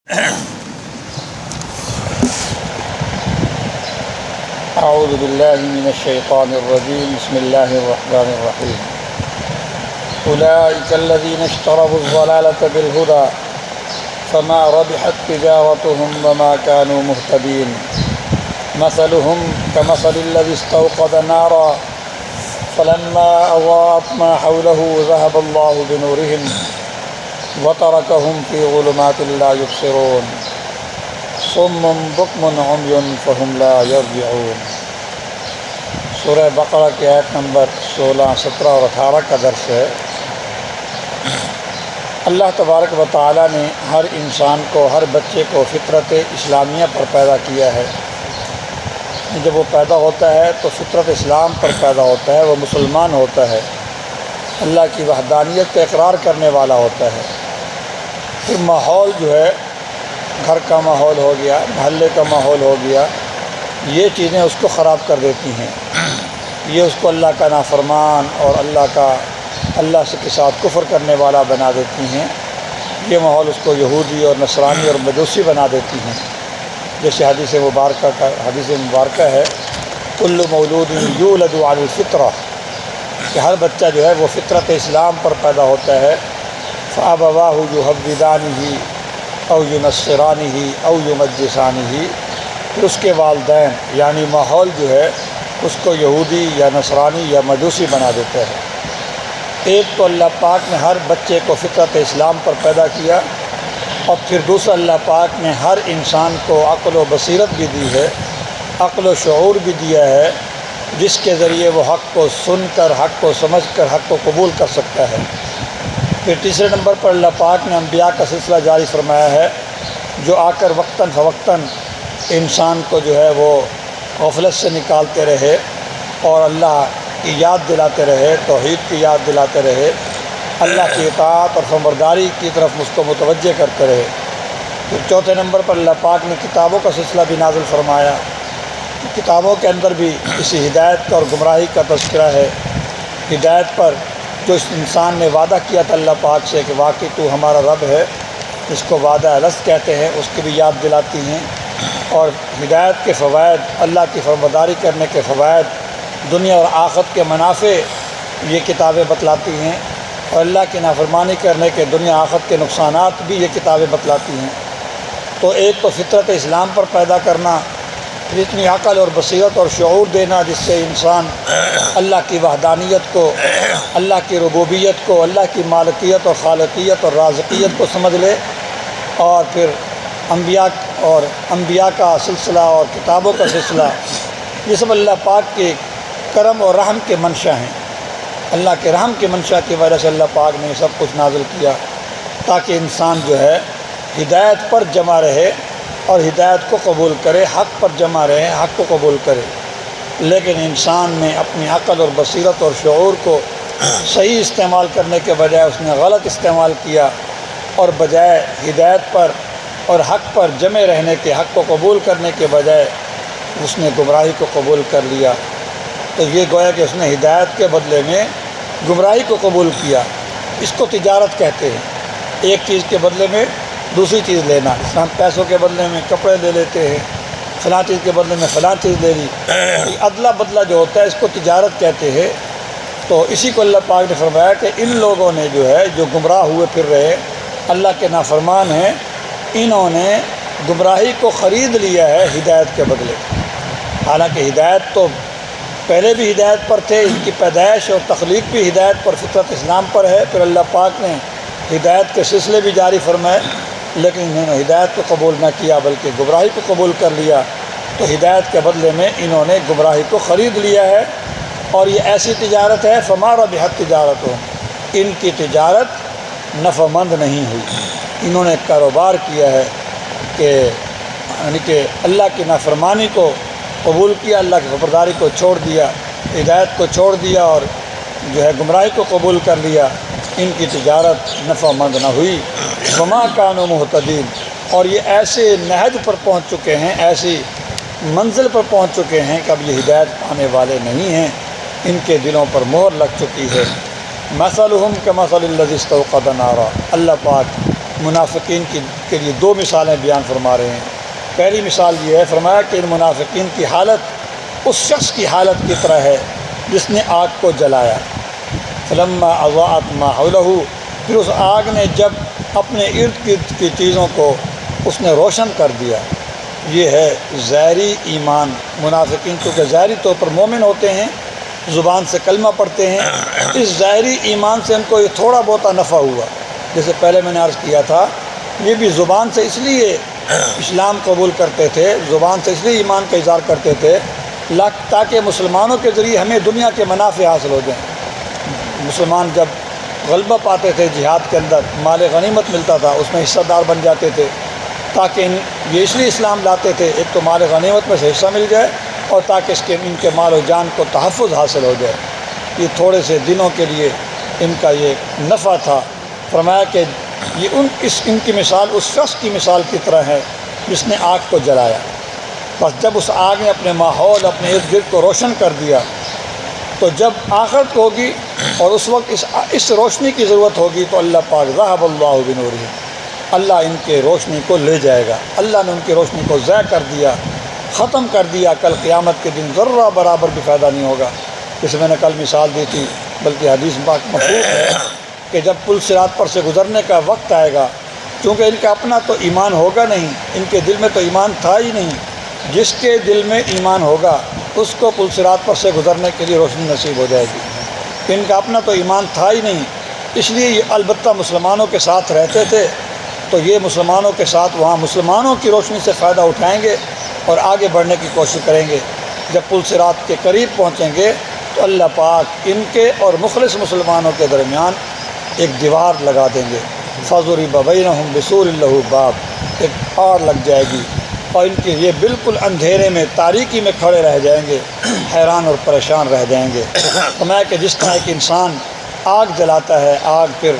اعوذ باللہ من الشیطان الرجیم بسم اللہ الرحمن الرحیم اولئک الذین اشتروا الضلالة بالهدى فما ربحت تجارتهم وما كانوا مهتدین مثلهم كمثل الذي استوقد نارا فلما أضاءت ما حوله ذهب الله بنورهم وتركهم في ظلمات لا يبصرون صم بكم عمي فهم لا يرجعون۔ سورہ بقرہ کی آیت نمبر 16، 17 اور 18 کا درس ہے۔ اللہ تبارک و تعالیٰ نے ہر انسان کو، ہر بچے کو فطرت اسلامیہ پر پیدا کیا ہے۔ جب وہ پیدا ہوتا ہے تو فطرت اسلام پر پیدا ہوتا ہے، وہ مسلمان ہوتا ہے، اللہ کی وحدانیت کا اقرار کرنے والا ہوتا ہے۔ پھر ماحول جو ہے، گھر کا ماحول ہو گیا، محلے کا ماحول ہو گیا، یہ چیزیں اس کو خراب کر دیتی ہیں، یہ اس کو اللہ کا نافرمان اور اللہ کے ساتھ کفر کرنے والا بنا دیتی ہیں۔ یہ ماحول اس کو یہودی اور نصرانی اور مجوسی بنا دیتی ہیں۔ جیسے حدیث مبارکہ ہے، کل مولود یولد علی الفطرہ، کہ ہر بچہ جو ہے وہ فطرت اسلام پر پیدا ہوتا ہے۔ فابواہ یحودانہ او ینصرانہ او یمجسانہ، پھر اس کے والدین یعنی ماحول جو ہے اس کو یہودی یا نصرانی یا مجوسی بنا دیتا ہے۔ ایک تو اللہ پاک نے ہر بچے کو فطرت اسلام پر پیدا کیا، اور پھر دوسرا اللہ پاک نے ہر انسان کو عقل و بصیرت بھی دی ہے، عقل و شعور بھی دیا ہے، جس کے ذریعے وہ حق کو سن کر، حق کو سمجھ کر، حق کو قبول کر سکتا ہے۔ پھر تیسرے نمبر پر اللہ پاک نے انبیاء کا سلسلہ جاری فرمایا ہے، جو آ کر وقتاً فوقتاً انسان کو جو ہے وہ غفلت سے نکالتے رہے اور اللہ کی یاد دلاتے رہے، توحید کی یاد دلاتے رہے، اللہ کی اطاعت اور فرمانبرداری کی طرف اس کو متوجہ کرتے رہے۔ پھر چوتھے نمبر پر اللہ پاک نے کتابوں کا سلسلہ بھی نازل فرمایا۔ کتابوں کے اندر بھی اسی ہدایت کا اور گمراہی کا تذکرہ ہے۔ ہدایت پر جو اس انسان نے وعدہ کیا تھا اللہ پاک سے کہ واقعی تو ہمارا رب ہے، جس کو وعدہ الست کہتے ہیں، اس کی بھی یاد دلاتی ہیں، اور ہدایت کے فوائد، اللہ کی فرمانبرداری کرنے کے فوائد، دنیا اور آخرت کے منافع یہ کتابیں بتلاتی ہیں، اور اللہ کی نافرمانی کرنے کے دنیا آخرت کے نقصانات بھی یہ کتابیں بتلاتی ہیں۔ تو ایک تو فطرت اسلام پر پیدا کرنا، پھر اتنی عقل اور بصیرت اور شعور دینا جس سے انسان اللہ کی وحدانیت کو، اللہ کی ربوبیت کو، اللہ کی مالکیت اور خالقیت اور رازقیت کو سمجھ لے، اور پھر انبیاء کا سلسلہ اور کتابوں کا سلسلہ، یہ سب اللہ پاک کے کرم اور رحم کے منشا ہیں۔ اللہ کے رحم کی منشا کی وجہ سے اللہ پاک نے سب کچھ نازل کیا، تاکہ انسان جو ہے ہدایت پر جمع رہے اور ہدایت کو قبول کرے، حق پر جمع رہے، حق کو قبول کرے۔ لیکن انسان نے اپنی عقل اور بصیرت اور شعور کو صحیح استعمال کرنے کے بجائے اس نے غلط استعمال کیا، اور بجائے ہدایت پر اور حق پر جمع رہنے کے، حق کو قبول کرنے کے بجائے اس نے گمراہی کو قبول کر لیا۔ تو یہ گویا کہ اس نے ہدایت کے بدلے میں گمراہی کو قبول کیا۔ اس کو تجارت کہتے ہیں، ایک چیز کے بدلے میں دوسری چیز لینا۔ ہم پیسوں کے بدلے میں کپڑے لے لیتے ہیں، فلاں چیز کے بدلے میں فلاں چیز لے لی، ادلا بدلہ جو ہوتا ہے اس کو تجارت کہتے ہیں۔ تو اسی کو اللہ پاک نے فرمایا کہ ان لوگوں نے جو ہے، جو گمراہ ہوئے پھر رہے، اللہ کے نافرمان ہیں، انہوں نے گمراہی کو خرید لیا ہے ہدایت کے بدلے۔ حالانکہ ہدایت تو پہلے بھی ہدایت پر تھے، ان کی پیدائش اور تخلیق بھی ہدایت پر، فطرت اسلام پر ہے۔ پھر اللہ پاک نے ہدایت کے سلسلے بھی جاری فرمائے، لیکن انہوں نے ہدایت کو قبول نہ کیا بلکہ گمراہی کو قبول کر لیا۔ تو ہدایت کے بدلے میں انہوں نے گمراہی کو خرید لیا ہے، اور یہ ایسی تجارت ہے فما ربحت تجارتہم، ان کی تجارت نفع مند نہیں ہوئی۔ انہوں نے کاروبار کیا ہے کہ اللہ کی نافرمانی کو قبول کیا، اللہ کی خبرداری کو چھوڑ دیا، ہدایت کو چھوڑ دیا، اور جو ہے گمراہی کو قبول کر لیا۔ ان کی تجارت نفع مند نہ ہوئی۔ وما کانوا مہتدین، اور یہ ایسے نہج پر پہنچ چکے ہیں، ایسی منزل پر پہنچ چکے ہیں کہ اب یہ ہدایت پانے والے نہیں ہیں، ان کے دلوں پر مہر لگ چکی ہے۔ مثلہم کمثل الذی استوقد نارا، اللہ پاک منافقین کے لیے دو مثالیں بیان فرما رہے ہیں۔ پہلی مثال یہ ہے، فرمایا کہ ان منافقین کی حالت اس شخص کی حالت کی طرح ہے جس نے آگ کو جلایا، فلما اضاءت ما حولہ، پھر اس آگ نے جب اپنے ارد گرد کی چیزوں کو اس نے روشن کر دیا۔ یہ ہے ظاہری ایمان۔ منافقین چونکہ ظاہری طور پر مومن ہوتے ہیں، زبان سے کلمہ پڑھتے ہیں، اس ظاہری ایمان سے ان کو یہ تھوڑا بہت نفع ہوا۔ جیسے پہلے میں نے عرض کیا تھا، یہ بھی زبان سے اس لیے اسلام قبول کرتے تھے، زبان سے اس لیے ایمان کا اظہار کرتے تھے تاکہ مسلمانوں کے ذریعے ہمیں دنیا کے منافع حاصل ہو جائیں۔ مسلمان جب غلبہ پاتے تھے جہاد کے اندر، مال غنیمت ملتا تھا، اس میں حصہ دار بن جاتے تھے، تاکہ یہ اس لیے اسلام لاتے تھے، ایک تو مال غنیمت میں سے حصہ مل جائے، اور تاکہ ان کے مال و جان کو تحفظ حاصل ہو جائے۔ یہ تھوڑے سے دنوں کے لیے ان کا یہ نفع تھا۔ فرمایا کہ یہ ان کی مثال اس شخص کی مثال کی طرح ہے جس نے آگ کو جلایا، بس جب اس آگ نے اپنے ماحول، اپنے ارد گرد کو روشن کر دیا، تو جب آخرت ہوگی اور اس وقت اس روشنی کی ضرورت ہوگی تو اللہ پاک ذہب اللہ بنورہم، اللہ ان کے روشنی کو لے جائے گا۔ اللہ نے ان کی روشنی کو ضائع کر دیا، ختم کر دیا۔ کل قیامت کے دن ذرہ برابر بھی فائدہ نہیں ہوگا۔ جسے میں نے کل مثال دی تھی، بلکہ حدیث پاک مفہوم ہے کہ جب پل صراط پر سے گزرنے کا وقت آئے گا، چونکہ ان کا اپنا تو ایمان ہوگا نہیں، ان کے دل میں تو ایمان تھا ہی نہیں، جس کے دل میں ایمان ہوگا اس کو پل صراط پر سے گزرنے کے لیے روشنی نصیب ہو جائے گی۔ ان کا اپنا تو ایمان تھا ہی نہیں، اس لیے یہ البتہ مسلمانوں کے ساتھ رہتے تھے، تو یہ مسلمانوں کے ساتھ وہاں مسلمانوں کی روشنی سے فائدہ اٹھائیں گے اور آگے بڑھنے کی کوشش کریں گے۔ جب پل صراط کے قریب پہنچیں گے تو اللہ پاک ان کے اور مخلص مسلمانوں کے درمیان ایک دیوار لگا دیں گے، فَضُرِبَ بَيْنَهُمْ بِسُورٍ لَهُ بَابٌ، ایک آڑ لگ جائے گی، اور ان کے یہ بالکل اندھیرے میں، تاریکی میں کھڑے رہ جائیں گے، حیران اور پریشان رہ جائیں گے۔ فرمایا کہ جس طرح ایک انسان آگ جلاتا ہے، آگ پھر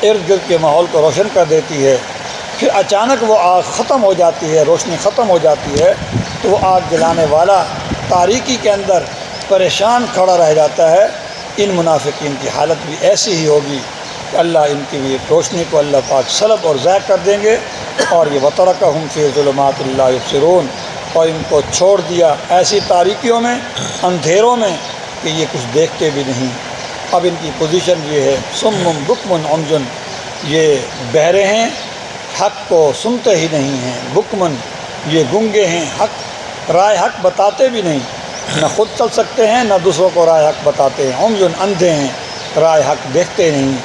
ارد گرد کے ماحول کو روشن کر دیتی ہے، پھر اچانک وہ آگ ختم ہو جاتی ہے، روشنی ختم ہو جاتی ہے، تو وہ آگ جلانے والا تاریکی کے اندر پریشان کھڑا رہ جاتا ہے۔ ان منافقین کی حالت بھی ایسی ہی ہوگی کہ اللہ ان کی بھی روشنی کو اللہ پاک سلب اور ضائع کر دیں گے، اور یہ وَتَرَكَهُمْ فِي ظُلُمَاتٍ لَا يُبْصِرُونَ، اور ان کو چھوڑ دیا ایسی تاریکیوں میں، اندھیروں میں کہ یہ کچھ دیکھتے بھی نہیں۔ اب ان کی پوزیشن یہ ہے، صُمٌّ بُكْمٌ عُمْيٌ، یہ بہرے ہیں، حق کو سنتے ہی نہیں ہیں، بُكْمٌ یہ گنگے ہیں، حق رائے حق بتاتے بھی نہیں، نہ خود چل سکتے ہیں نہ دوسروں کو رائے حق بتاتے ہیں، عُمْيٌ اندھے ہیں، رائے حق دیکھتے نہیں،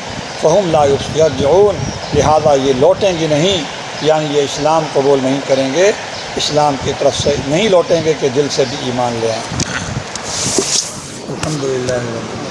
فَهُمْ لَا يَرْجِعُونَ لہذا یہ لوٹیں گے نہیں، یعنی یہ اسلام قبول نہیں کریں گے، اسلام کی طرف سے نہیں لوٹیں گے کہ دل سے بھی ایمان لے آئیں۔ الحمدللہ۔